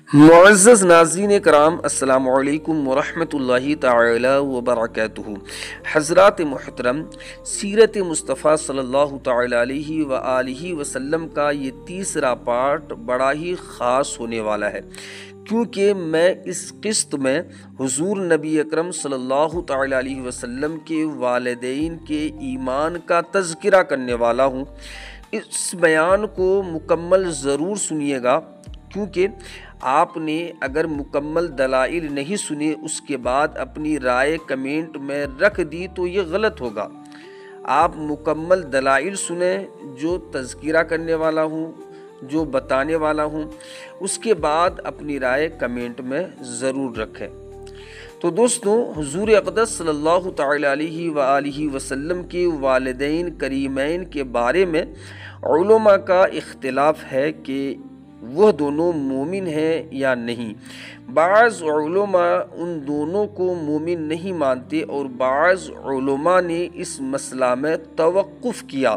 معزز ناظرین کرام، السلام علیکم ورحمۃ اللہ تعالی وبرکاتہ۔ حضرات محترم، سیرت مصطفیٰ صلی اللہ تعالی علیہ وآلہ وسلم کا یہ تیسرا پارٹ بڑا ہی خاص ہونے والا ہے، کیونکہ میں اس قسط میں حضور نبی اکرم صلی اللہ تعالی علیہ وسلم کے والدین کے ایمان کا تذکرہ کرنے والا ہوں۔ اس بیان کو مکمل ضرور سنیے گا، کیونکہ آپ نے اگر مکمل دلائل نہیں سنے اس کے بعد اپنی رائے کمنٹ میں رکھ دی تو یہ غلط ہوگا۔ آپ مکمل دلائل سنیں، جو تذکرہ کرنے والا ہوں، جو بتانے والا ہوں، اس کے بعد اپنی رائے کمنٹ میں ضرور رکھیں۔ تو دوستوں، حضور اقدس صلی اللہ تعالی علیہ وآلہ وسلم کے والدین کریمین کے بارے میں علماء کا اختلاف ہے کہ وہ دونوں مومن ہیں یا نہیں۔ بعض علماء ان دونوں کو مومن نہیں مانتے، اور بعض علماء نے اس مسئلہ میں توقف کیا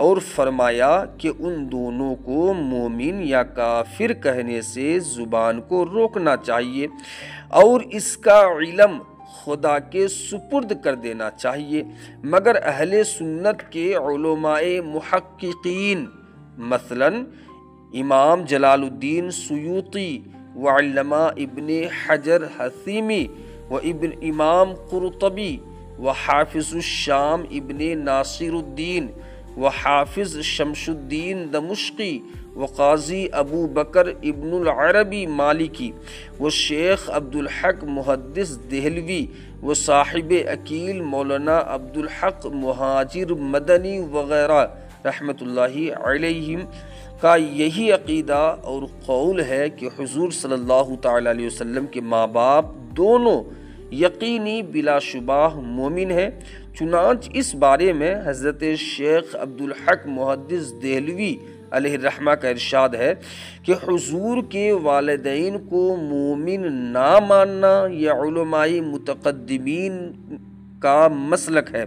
اور فرمایا کہ ان دونوں کو مومن یا کافر کہنے سے زبان کو روکنا چاہیے اور اس کا علم خدا کے سپرد کر دینا چاہیے۔ مگر اہل سنت کے علماء محققین، مثلاً امام جلال الدین سیوطی وعلامہ ابن حجر حثیمی و ابن امام قرطبی و حافظ الشام ابن ناصر الدین و حافظ شمس الدین دمشقی و قاضی ابو بکر ابن العربی مالکی و شیخ عبدالحق محدث دہلوی و صاحب عقیل مولانا عبدالحق مہاجر مدنی وغیرہ رحمۃ اللہ علیہم کا یہی عقیدہ اور قول ہے کہ حضور صلی اللہ تعالی علیہ وسلم کے ماں باپ دونوں یقینی بلا شبہ مومن ہیں۔ چنانچہ اس بارے میں حضرت شیخ عبدالحق محدث دہلوی علیہ الرحمہ کا ارشاد ہے کہ حضور کے والدین کو مومن نہ ماننا یہ علماء متقدمین کا مسلک ہے،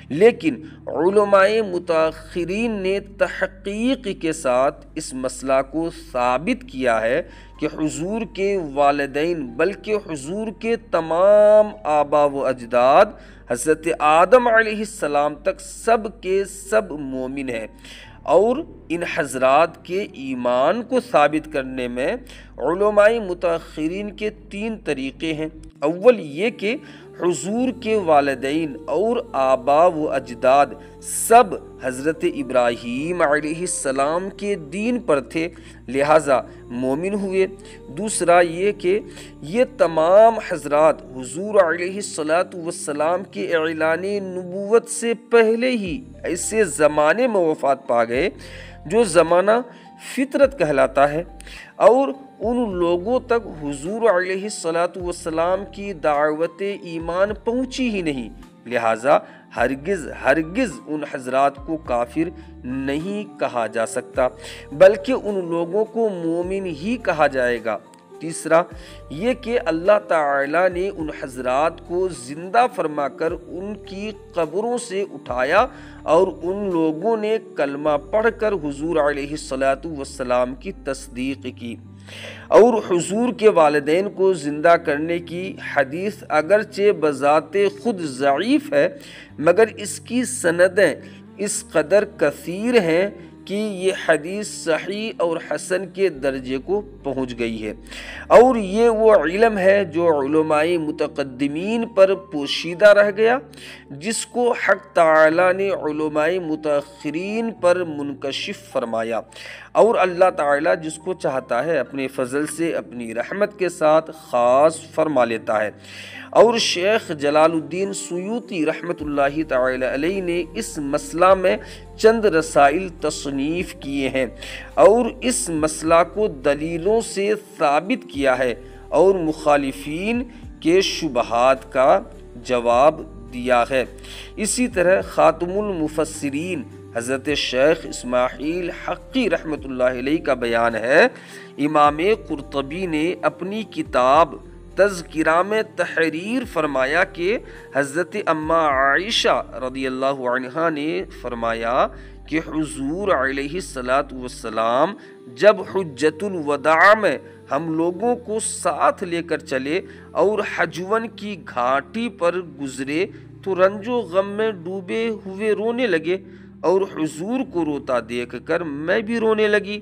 لیکن علماء متاخرین نے تحقیق کے ساتھ اس مسئلہ کو ثابت کیا ہے کہ حضور کے والدین بلکہ حضور کے تمام آبا و اجداد حضرت آدم علیہ السلام تک سب کے سب مومن ہیں۔ اور ان حضرات کے ایمان کو ثابت کرنے میں علماء متاخرین کے 3 طریقے ہیں۔ اول یہ کہ حضور کے والدین اور آبا و اجداد سب حضرت ابراہیم علیہ السلام کے دین پر تھے، لہٰذا مومن ہوئے۔ دوسرا یہ کہ یہ تمام حضرات حضور علیہ السلام کے اعلان نبوت سے پہلے ہی ایسے زمانے میں وفات پا گئے جو زمانہ فطرت کہلاتا ہے، اور ان لوگوں تک حضور علیہ السلام کی دعوت ایمان پہنچی ہی نہیں، لہٰذا ہرگز ان حضرات کو کافر نہیں کہا جا سکتا، بلکہ ان لوگوں کو مومن ہی کہا جائے گا۔ تیسرا یہ کہ اللہ تعالیٰ نے ان حضرات کو زندہ فرما کر ان کی قبروں سے اٹھایا، اور ان لوگوں نے کلمہ پڑھ کر حضور علیہ السلام کی تصدیق کی۔ اور حضور کے والدین کو زندہ کرنے کی حدیث اگرچہ بذات خود ضعیف ہے، مگر اس کی سندیں اس قدر کثیر ہیں کہ یہ حدیث صحیح اور حسن کے درجے کو پہنچ گئی ہے، اور یہ وہ علم ہے جو علماء متقدمین پر پوشیدہ رہ گیا، جس کو حق تعالی نے علماء متاخرین پر منکشف فرمایا، اور اللہ تعالی جس کو چاہتا ہے اپنے فضل سے اپنی رحمت کے ساتھ خاص فرما لیتا ہے۔ اور شیخ جلال الدین سیوطی رحمۃ اللہ تعالی علیہ نے اس مسئلہ میں چند رسائل تصنیف کیے ہیں اور اس مسئلہ کو دلیلوں سے ثابت کیا ہے اور مخالفین کے شبہات کا جواب دیا ہے۔ اسی طرح خاتم المفسرین حضرت شیخ اسماعیل حقی رحمۃ اللہ علیہ کا بیان ہے، امام قرطبی نے اپنی کتاب تذکرہ میں تحریر فرمایا کہ حضرت اماں عائشہ رضی اللہ عنہا نے فرمایا کہ حضور علیہ السلام جب حجۃ الوداع میں ہم لوگوں کو ساتھ لے کر چلے اور حجون کی گھاٹی پر گزرے تو رنج و غم میں ڈوبے ہوئے رونے لگے اور حضور کو روتا دیکھ کر میں بھی رونے لگی۔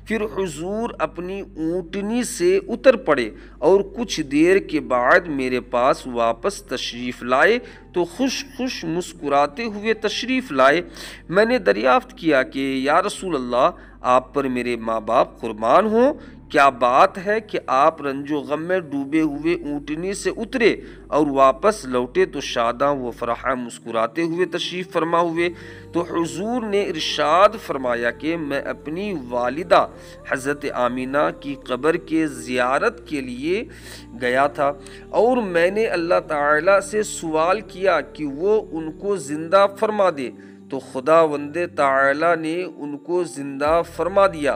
پھر حضور اپنی اونٹنی سے اتر پڑے اور کچھ دیر کے بعد میرے پاس واپس تشریف لائے تو خوش خوش مسکراتے ہوئے تشریف لائے۔ میں نے دریافت کیا کہ یا رسول اللہ، آپ پر میرے ماں باپ قربان ہوں، کیا بات ہے کہ آپ رنج و غم میں ڈوبے ہوئے اونٹنی سے اترے اور واپس لوٹے تو شاداں و فرحاں مسکراتے ہوئے تشریف فرما ہوئے؟ تو حضور نے ارشاد فرمایا کہ میں اپنی والدہ حضرت آمینہ کی قبر کے زیارت کے لیے گیا تھا اور میں نے اللہ تعالیٰ سے سوال کیا کہ وہ ان کو زندہ فرما دے، تو خداوند تعالیٰ نے ان کو زندہ فرما دیا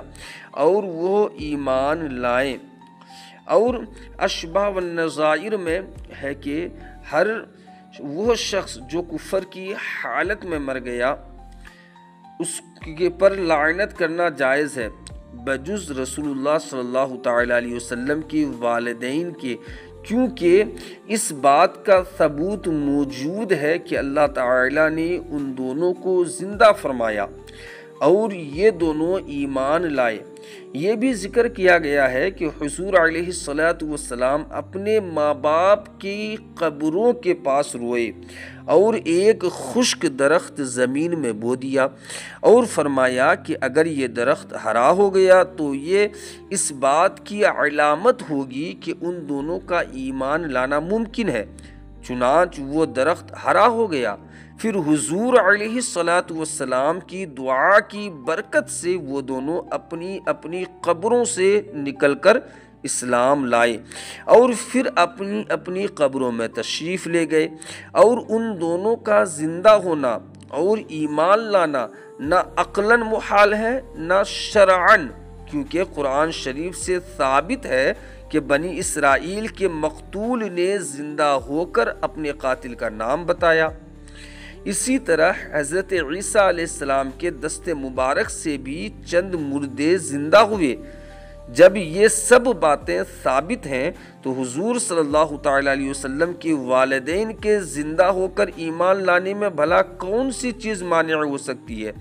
اور وہ ایمان لائے۔ اور اشباہ والنظائر میں ہے کہ ہر وہ شخص جو کفر کی حالت میں مر گیا اس کے پر لعنت کرنا جائز ہے بجز رسول اللہ صلی اللہ تعالیٰ علیہ وسلم کے والدین کے، کیونکہ اس بات کا ثبوت موجود ہے کہ اللہ تعالیٰ نے ان دونوں کو زندہ فرمایا اور یہ دونوں ایمان لائے۔ یہ بھی ذکر کیا گیا ہے کہ حضور علیہ السلام اپنے ماں باپ کی قبروں کے پاس روئے اور ایک خشک درخت زمین میں بو دیا اور فرمایا کہ اگر یہ درخت ہرا ہو گیا تو یہ اس بات کی علامت ہوگی کہ ان دونوں کا ایمان لانا ممکن ہے۔ چنانچہ وہ درخت ہرا ہو گیا۔ پھر حضور علیہ السلام کی دعا کی برکت سے وہ دونوں اپنی اپنی قبروں سے نکل کر اسلام لائے اور پھر اپنی اپنی قبروں میں تشریف لے گئے، اور ان دونوں کا زندہ ہونا اور ایمان لانا نہ عقلاً محال ہے نہ شرعاً، کیونکہ قرآن شریف سے ثابت ہے کہ بنی اسرائیل کے مقتول نے زندہ ہو کر اپنے قاتل کا نام بتایا۔ اسی طرح حضرت عیسیٰ علیہ السلام کے دست مبارک سے بھی چند مردے زندہ ہوئے۔ جب یہ سب باتیں ثابت ہیں تو حضور صلی اللہ تعالیٰ علیہ وسلم کے والدین کے زندہ ہو کر ایمان لانے میں بھلا کون سی چیز مانع ہو سکتی ہے؟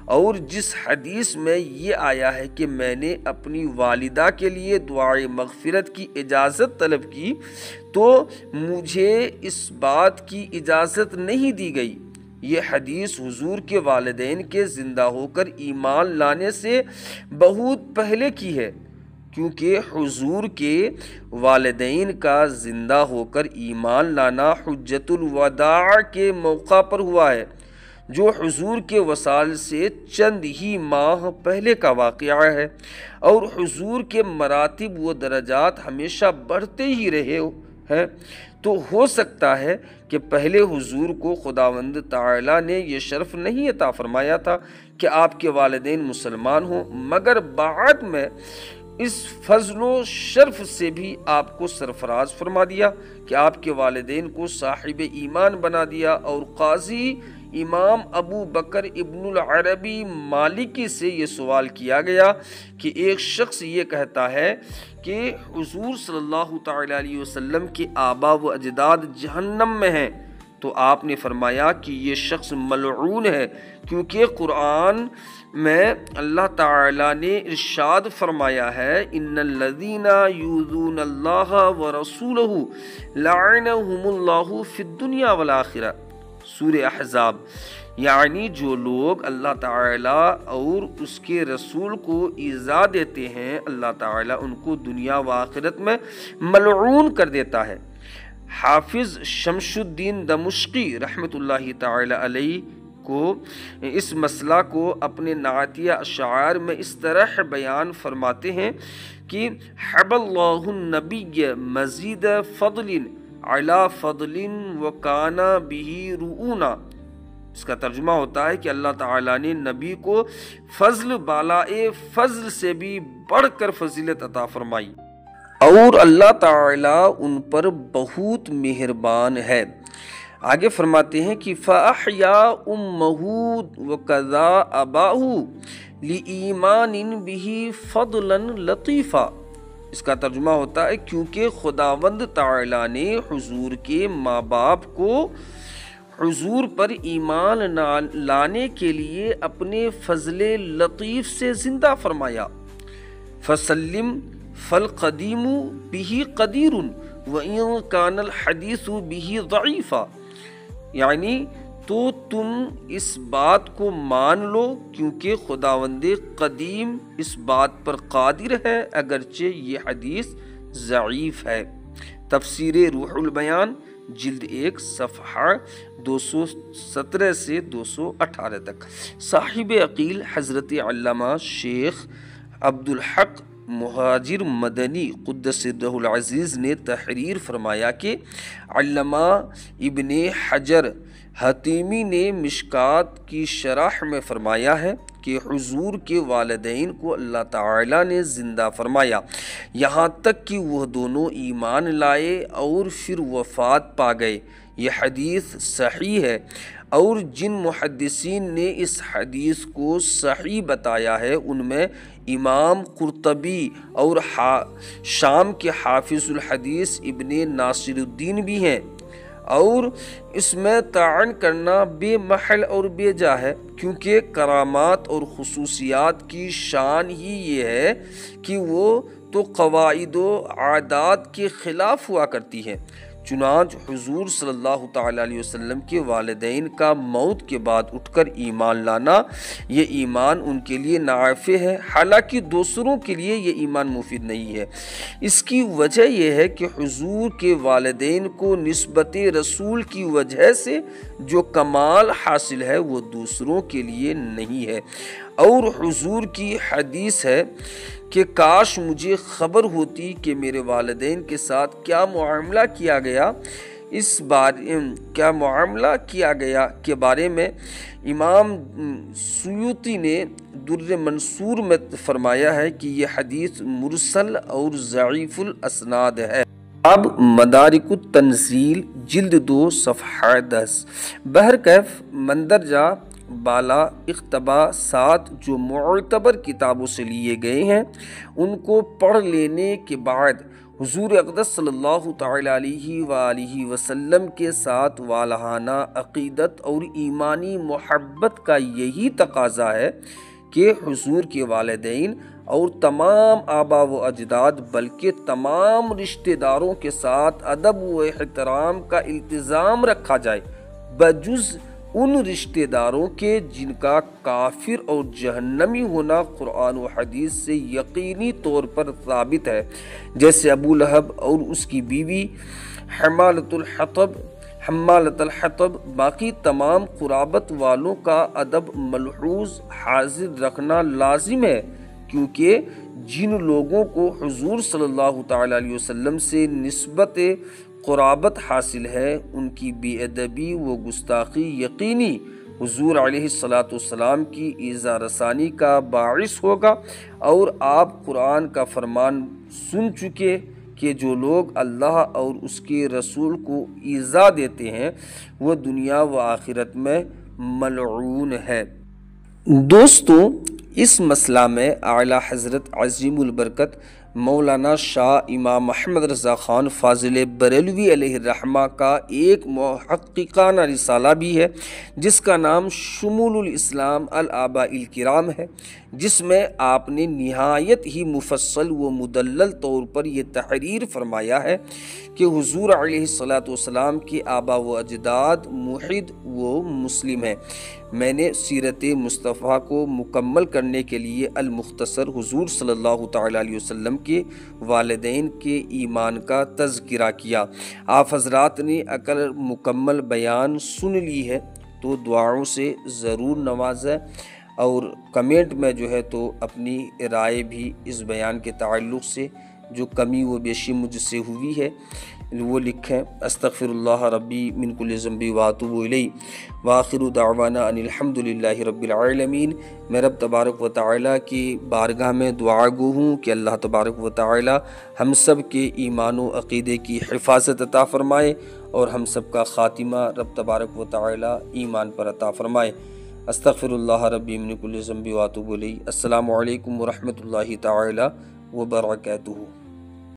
اور جس حدیث میں یہ آیا ہے کہ میں نے اپنی والدہ کے لیے دعائے مغفرت کی اجازت طلب کی تو مجھے اس بات کی اجازت نہیں دی گئی، یہ حدیث حضور کے والدین کے زندہ ہو کر ایمان لانے سے بہت پہلے کی ہے، کیونکہ حضور کے والدین کا زندہ ہو کر ایمان لانا حجت الوداع کے موقع پر ہوا ہے، جو حضور کے وصال سے چند ہی ماہ پہلے کا واقعہ ہے، اور حضور کے مراتب و درجات ہمیشہ بڑھتے ہی رہے ہیں۔ تو ہو سکتا ہے کہ پہلے حضور کو خداوند تعالیٰ نے یہ شرف نہیں عطا فرمایا تھا کہ آپ کے والدین مسلمان ہوں، مگر بعد میں اس فضل و شرف سے بھی آپ کو سرفراز فرما دیا کہ آپ کے والدین کو صاحب ایمان بنا دیا۔ اور قاضی امام ابو بکر ابن العربی مالکی سے یہ سوال کیا گیا کہ ایک شخص یہ کہتا ہے کہ حضور صلی اللہ تعالیٰ علیہ وسلم کے آبا و اجداد جہنم میں ہیں، تو آپ نے فرمایا کہ یہ شخص ملعون ہے، کیونکہ قرآن میں اللہ تعالیٰ نے ارشاد فرمایا ہے ان الذین یؤذون اللہ ورسولہ لعنہم اللہ فی الدنیا والآخرہ، سورہ احزاب، یعنی جو لوگ اللہ تعالیٰ اور اس کے رسول کو ایذا دیتے ہیں اللہ تعالیٰ ان کو دنیا و آخرت میں ملعون کر دیتا ہے۔ حافظ شمس الدین دمشقی رحمۃ اللہ تعالی علیہ کو اس مسئلہ کو اپنے نعتیہ اشعار میں اس طرح بیان فرماتے ہیں کہ حب اللہ النبی مزید فضل علی فضل وکان بہ رؤونا، اس کا ترجمہ ہوتا ہے کہ اللہ تعالیٰ نے نبی کو فضل بالائے فضل سے بھی بڑھ کر فضیلت عطا فرمائی اور اللہ تعالیٰ ان پر بہت مہربان ہے۔ آگے فرماتے ہیں کہ فَأَحْيَا أُمَّهُ وَكَذَا أَبَاهُ لِإِيمَانٍ بِهِ فَضْلًا لَطِيفًا، اس کا ترجمہ ہوتا ہے کیونکہ خداوند تعالیٰ نے حضور کے ماں باپ کو حضور پر ایمان لانے کے لیے اپنے فضل لطیف سے زندہ فرمایا۔ فسلم فالقدیم بہ قدیر وَإِن كَانَ الْحَدِيثُ بِهِ ضَعِيفًا، یعنی تو تم اس بات کو مان لو کیونکہ خداوند قدیم اس بات پر قادر ہے اگرچہ یہ حدیث ضعیف ہے۔ تفسیر روح البیان جلد 1 صفحہ 217 سے 218 تک۔ صاحب عقیل حضرت علامہ شیخ عبدالحق مہاجر مدنی قدس سرہ العزیز نے تحریر فرمایا کہ علامہ ابن حجر حتیمی نے مشکات کی شرح میں فرمایا ہے کہ حضور کے والدین کو اللہ تعالیٰ نے زندہ فرمایا یہاں تک کہ وہ دونوں ایمان لائے اور پھر وفات پا گئے۔ یہ حدیث صحیح ہے، اور جن محدثین نے اس حدیث کو صحیح بتایا ہے ان میں امام قرطبی اور شام کے حافظ الحدیث ابن ناصر الدین بھی ہیں، اور اس میں تعین کرنا بے محل اور بے جا ہے، کیونکہ کرامات اور خصوصیات کی شان ہی یہ ہے کہ وہ تو قواعد و عادات کے خلاف ہوا کرتی ہے۔ چنانچہ حضور صلی اللہ تعالیٰ علیہ وسلم کے والدین کا موت کے بعد اٹھ کر ایمان لانا، یہ ایمان ان کے لیے نافع ہے، حالانکہ دوسروں کے لیے یہ ایمان مفید نہیں ہے۔ اس کی وجہ یہ ہے کہ حضور کے والدین کو نسبت رسول کی وجہ سے جو کمال حاصل ہے وہ دوسروں کے لیے نہیں ہے، اور حضور کی حدیث ہے کہ کاش مجھے خبر ہوتی کہ میرے والدین کے ساتھ کیا معاملہ کیا گیا کے بارے میں امام سیوطی نے در منصور میں فرمایا ہے کہ یہ حدیث مرسل اور ضعیف الاسناد ہے۔ اب مدارک التنزیل جلد 2 صفحہ 10۔ بہرکیف مندرجہ بالا اقتباسات جو معتبر کتابوں سے لیے گئے ہیں ان کو پڑھ لینے کے بعد حضور اقدس صلی اللہ تعالیٰ علیہ وآلہ وسلم کے ساتھ والہانہ عقیدت اور ایمانی محبت کا یہی تقاضا ہے کہ حضور کے والدین اور تمام آبا و اجداد بلکہ تمام رشتہ داروں کے ساتھ ادب و احترام کا التزام رکھا جائے، بجز ان رشتہ داروں کے جن کا کافر اور جہنمی ہونا قرآن و حدیث سے یقینی طور پر ثابت ہے، جیسے ابو لہب اور اس کی بیوی حمالۃ الحطب۔ باقی تمام قرابت والوں کا ادب ملحوظ حاضر رکھنا لازم ہے، کیونکہ جن لوگوں کو حضور صلی اللہ تعالیٰ علیہ وسلم سے نسبت قرابت حاصل ہے ان کی بے ادبی و گستاخی یقینی حضور علیہ السلام کی ایذا رسانی کا باعث ہوگا، اور آپ قرآن کا فرمان سن چکے کہ جو لوگ اللہ اور اس کے رسول کو ایذا دیتے ہیں وہ دنیا و آخرت میں ملعون ہے۔ دوستو، اس مسئلہ میں اعلیٰ حضرت عظیم البرکت مولانا شاہ امام محمد رضا خان فاضل بریلوی علیہ الرحمہ کا ایک محققانہ رسالہ بھی ہے جس کا نام شمول الاسلام الآباء الکرام ہے، جس میں آپ نے نہایت ہی مفصل و مدلل طور پر یہ تحریر فرمایا ہے کہ حضور علیہ السلام کے آبا و اجداد موحد و مسلم ہیں۔ میں نے سیرت مصطفیٰ کو مکمل کرنے کے لیے المختصر حضور صلی اللہ تعالیٰ علیہ وسلم کے والدین کے ایمان کا تذکرہ کیا۔ آپ حضرات نے اگر مکمل بیان سن لی ہے تو دعاؤں سے ضرور نوازیں، اور کمنٹ میں جو ہے تو اپنی رائے بھی اس بیان کے تعلق سے جو کمی و بیشی مجھ سے ہوئی ہے وہ لکھیں۔ استغفر اللہ ربی من کل ذنب واتوب الیہ، وآخر دعوانا ان الحمد للہ رب العالمین۔ میں رب تبارک و تعالیٰ کی بارگاہ میں دعا گو ہوں کہ اللہ تبارک و تعالیٰ ہم سب کے ایمان و عقیدے کی حفاظت عطا فرمائے اور ہم سب کا خاتمہ رب تبارک و تعالیٰ ایمان پر عطا فرمائے۔ استغفر اللہ ربی من کل ذنب واتوب الیہ۔ السلام علیکم ورحمۃ اللہ تعالیٰ وبرکاتہ۔